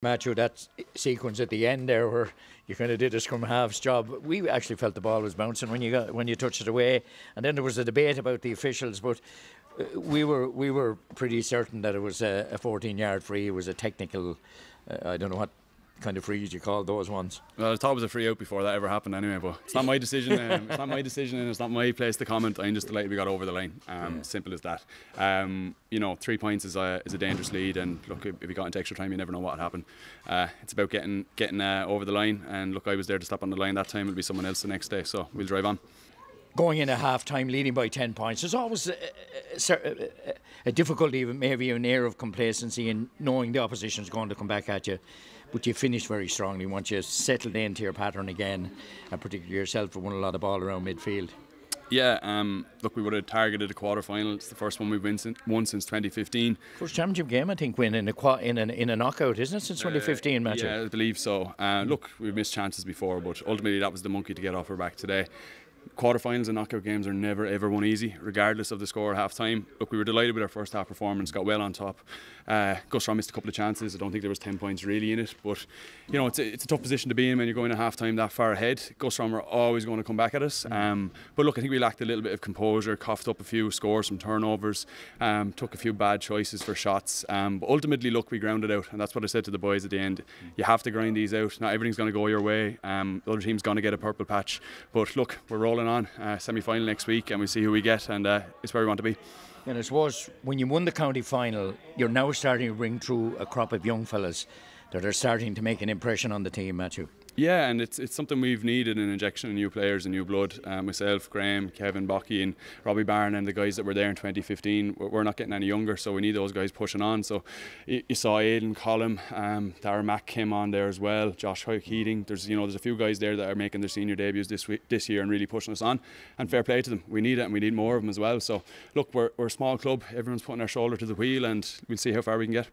Matthew, that sequence at the end there where you kind of did a scrum halves job, we actually felt the ball was bouncing when you touched it away, and then there was a debate about the officials, but we were pretty certain that it was a 14-yard free. It was a technical, I don't know what kind of frees you call those ones. Well, I thought it was a free out before that ever happened anyway, but it's not my decision. It's not my decision, and it's not my place to comment. I'm just delighted we got over the line. Simple as that. 3 points is a dangerous lead, and look, if you got into extra time, you never know what would happen. It's about getting over the line, and look, I was there to stop on the line that time. It'll be someone else the next day, so we'll drive on. Going in at half time leading by 10 points, there's always a difficulty, maybe an air of complacency in knowing the opposition is going to come back at you, but you finish very strongly once you settled into your pattern again, and particularly yourself have won a lot of ball around midfield. Yeah, look, we would have targeted a quarter-final. It's the first one we've won since 2015. First championship game, I think, win in a knockout, isn't it, since 2015, Matthew? Yeah, I believe so. Look, we've missed chances before, but ultimately that was the monkey to get off our back today. Quarterfinals and knockout games are never ever won easy, regardless of the score at half time. Look, we were delighted with our first half performance, got well on top. Gusserane missed a couple of chances. I don't think there was 10 points really in it, but it's a tough position to be in when you're going at half time that far ahead. Gusserane were always going to come back at us, but look, I think we lacked a little bit of composure, coughed up a few scores, some turnovers, took a few bad choices for shots, but ultimately, look, we grounded out, and that's what I said to the boys at the end. You have to grind these out. Not everything's going to go your way. The other team's going to get a purple patch, but look, we're rolling on. Semi-final next week, and we'll see who we get, and it's where we want to be. And I suppose when you won the county final, you're now starting to bring through a crop of young fellas that are starting to make an impression on the team, Matthew. Yeah, and it's something we've needed, an injection of new players and new blood. Myself, Graham, Kevin, Bocky and Robbie Barron and the guys that were there in 2015, we're not getting any younger, so we need those guys pushing on. So you saw Aidan, Colin, Darragh Mack came on there as well, Josh Keating. There's a few guys there that are making their senior debuts this year and really pushing us on, and fair play to them. We need it, and we need more of them as well. So look, we're a small club, everyone's putting their shoulder to the wheel, and we'll see how far we can get.